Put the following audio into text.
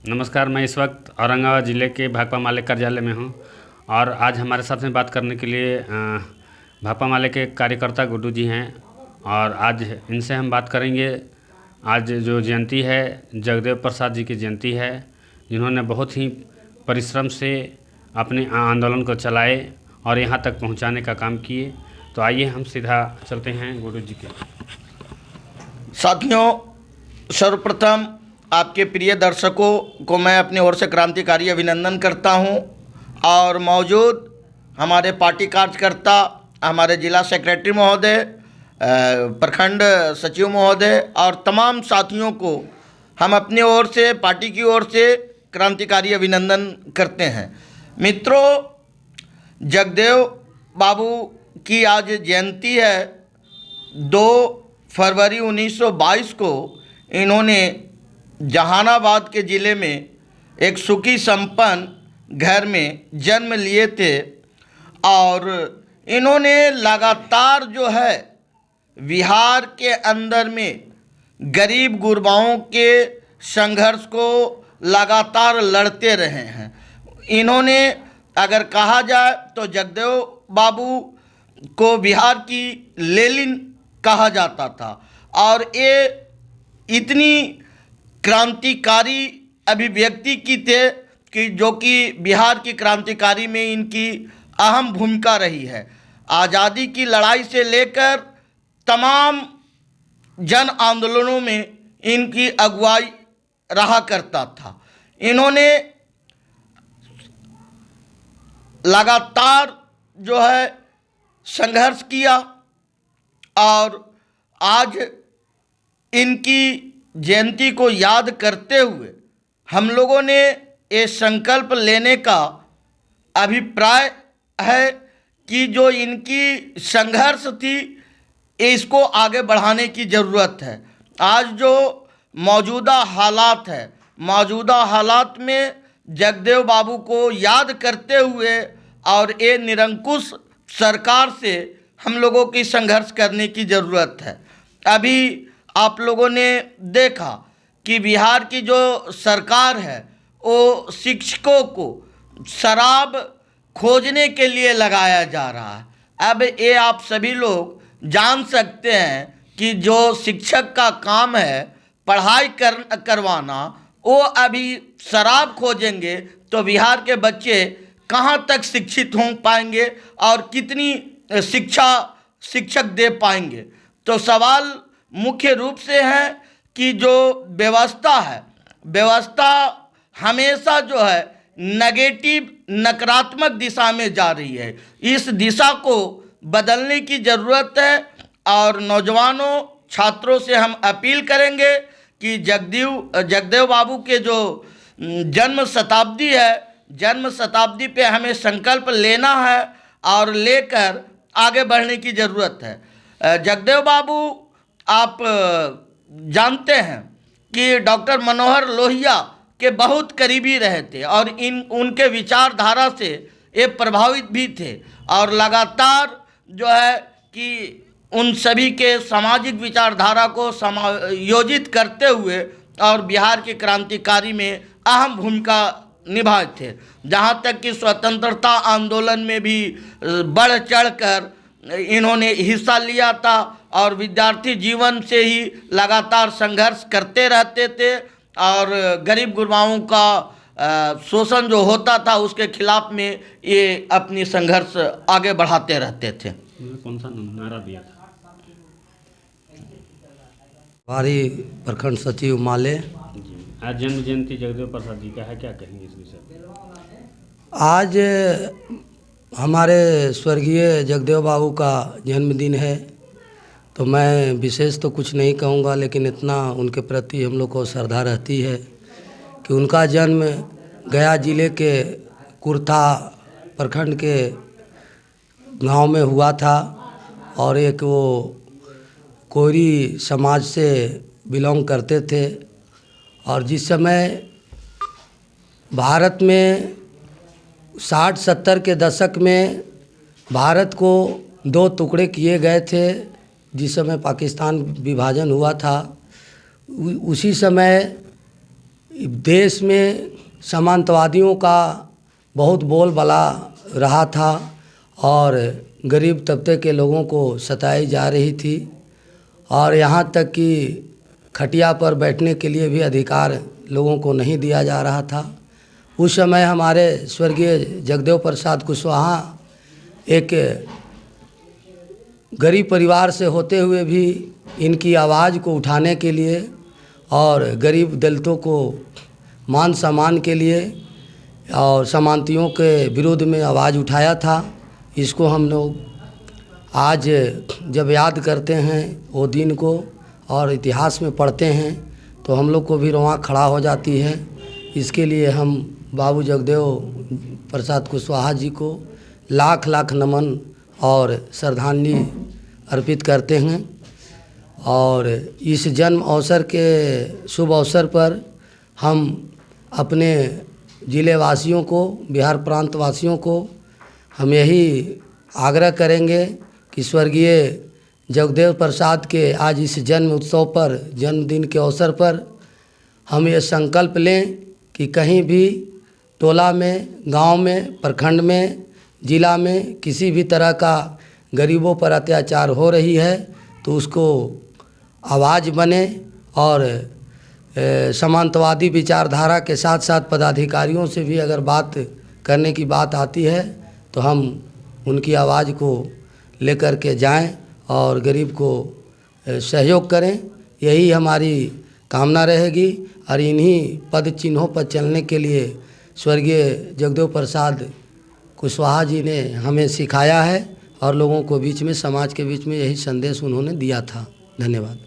नमस्कार, मैं इस वक्त औरंगाबाद ज़िले के भाकपा माले कार्यालय में हूं और आज हमारे साथ में बात करने के लिए भाकपा माले के कार्यकर्ता गुड्डू जी हैं और आज इनसे हम बात करेंगे। आज जो जयंती है, जगदेव प्रसाद जी की जयंती है, जिन्होंने बहुत ही परिश्रम से अपने आंदोलन को चलाए और यहाँ तक पहुँचाने का काम किए। तो आइए हम सीधा चलते हैं गुड्डू जी के। साथियों, सर्वप्रथम आपके प्रिय दर्शकों को मैं अपनी ओर से क्रांतिकारी अभिनंदन करता हूं और मौजूद हमारे पार्टी कार्यकर्ता, हमारे जिला सेक्रेटरी महोदय, प्रखंड सचिव महोदय और तमाम साथियों को हम अपनी ओर से, पार्टी की ओर से क्रांतिकारी अभिनंदन करते हैं। मित्रों, जगदेव बाबू की आज जयंती है। 2 फरवरी 1922 को इन्होंने जहानाबाद के ज़िले में एक सुखी संपन्न घर में जन्म लिए थे और इन्होंने लगातार जो है बिहार के अंदर में गरीब गुरबाओं के संघर्ष को लगातार लड़ते रहे हैं। इन्होंने, अगर कहा जाए तो जगदेव बाबू को बिहार की लेनिन कहा जाता था और ये इतनी क्रांतिकारी अभिव्यक्ति की थे कि जो कि बिहार की क्रांतिकारी में इनकी अहम भूमिका रही है। आज़ादी की लड़ाई से लेकर तमाम जन आंदोलनों में इनकी अगुवाई रहा करता था। इन्होंने लगातार जो है संघर्ष किया और आज इनकी जयंती को याद करते हुए हम लोगों ने ये संकल्प लेने का अभिप्राय है कि जो इनकी संघर्ष थी इसको आगे बढ़ाने की ज़रूरत है। आज जो मौजूदा हालात है, मौजूदा हालात में जगदेव बाबू को याद करते हुए और ये निरंकुश सरकार से हम लोगों की संघर्ष करने की ज़रूरत है। अभी आप लोगों ने देखा कि बिहार की जो सरकार है वो शिक्षकों को शराब खोजने के लिए लगाया जा रहा है। अब ये आप सभी लोग जान सकते हैं कि जो शिक्षक का काम है पढ़ाई करवाना, वो अभी शराब खोजेंगे तो बिहार के बच्चे कहाँ तक शिक्षित हो पाएंगे और कितनी शिक्षा शिक्षक दे पाएंगे। तो सवाल मुख्य रूप से है कि जो व्यवस्था है, व्यवस्था हमेशा जो है नेगेटिव, नकारात्मक दिशा में जा रही है। इस दिशा को बदलने की ज़रूरत है और नौजवानों, छात्रों से हम अपील करेंगे कि जगदेव बाबू के जो जन्म शताब्दी है, जन्म शताब्दी पे हमें संकल्प लेना है और लेकर आगे बढ़ने की ज़रूरत है। जगदेव बाबू, आप जानते हैं कि डॉक्टर मनोहर लोहिया के बहुत करीबी रहे थे और उनके विचारधारा से ये प्रभावित भी थे और लगातार जो है कि उन सभी के सामाजिक विचारधारा को समायोजित करते हुए और बिहार की क्रांतिकारी में अहम भूमिका निभाए थे। जहाँ तक कि स्वतंत्रता आंदोलन में भी बढ़ चढ़कर इन्होंने हिस्सा लिया था और विद्यार्थी जीवन से ही लगातार संघर्ष करते रहते थे और गरीब गुरबाओं का शोषण जो होता था उसके खिलाफ में ये अपनी संघर्ष आगे बढ़ाते रहते थे। कौन सा नारा दिया था? हमारी प्रखंड सचिव माले। आज जन्म जयंती जगदेव प्रसाद जी का है, क्या कहेंगे इस विषय पर? आज हमारे स्वर्गीय जगदेव बाबू का जन्मदिन है, तो मैं विशेष तो कुछ नहीं कहूँगा, लेकिन इतना उनके प्रति हम लोग को श्रद्धा रहती है कि उनका जन्म गया जिले के कुर्था प्रखंड के गांव में हुआ था और एक वो कोरी समाज से बिलोंग करते थे और जिस समय भारत में 60-70 के दशक में भारत को 2 टुकड़े किए गए थे, जिस समय पाकिस्तान विभाजन हुआ था, उसी समय देश में सामंतवादियों का बहुत बोलबाला रहा था और गरीब तबके के लोगों को सताई जा रही थी और यहाँ तक कि खटिया पर बैठने के लिए भी अधिकार लोगों को नहीं दिया जा रहा था। उस समय हमारे स्वर्गीय जगदेव प्रसाद कुशवाहा एक गरीब परिवार से होते हुए भी इनकी आवाज़ को उठाने के लिए और गरीब दलितों को मान सम्मान के लिए और समानतियों के विरोध में आवाज़ उठाया था। इसको हम लोग आज जब याद करते हैं वो दिन को और इतिहास में पढ़ते हैं तो हम लोग को भी रुआं खड़ा हो जाती है। इसके लिए हम बाबू जगदेव प्रसाद कुशवाहा जी को लाख लाख नमन और श्रद्धांजलि अर्पित करते हैं। और इस जन्म अवसर के शुभ अवसर पर हम अपने ज़िले वासियों को, बिहार प्रांत वासियों को हम यही आग्रह करेंगे कि स्वर्गीय जगदेव प्रसाद के आज इस जन्म उत्सव पर, जन्मदिन के अवसर पर हम ये संकल्प लें कि कहीं भी टोला में, गांव में, प्रखंड में, जिला में किसी भी तरह का गरीबों पर अत्याचार हो रही है तो उसको आवाज़ बने और सामंतवादी विचारधारा के साथ साथ पदाधिकारियों से भी अगर बात करने की बात आती है तो हम उनकी आवाज़ को लेकर के जाएं और गरीब को सहयोग करें। यही हमारी कामना रहेगी और इन्हीं पद चिन्हों पर चलने के लिए स्वर्गीय जगदेव प्रसाद कुशवाहा जी ने हमें सिखाया है और लोगों को बीच में, समाज के बीच में यही संदेश उन्होंने दिया था। धन्यवाद।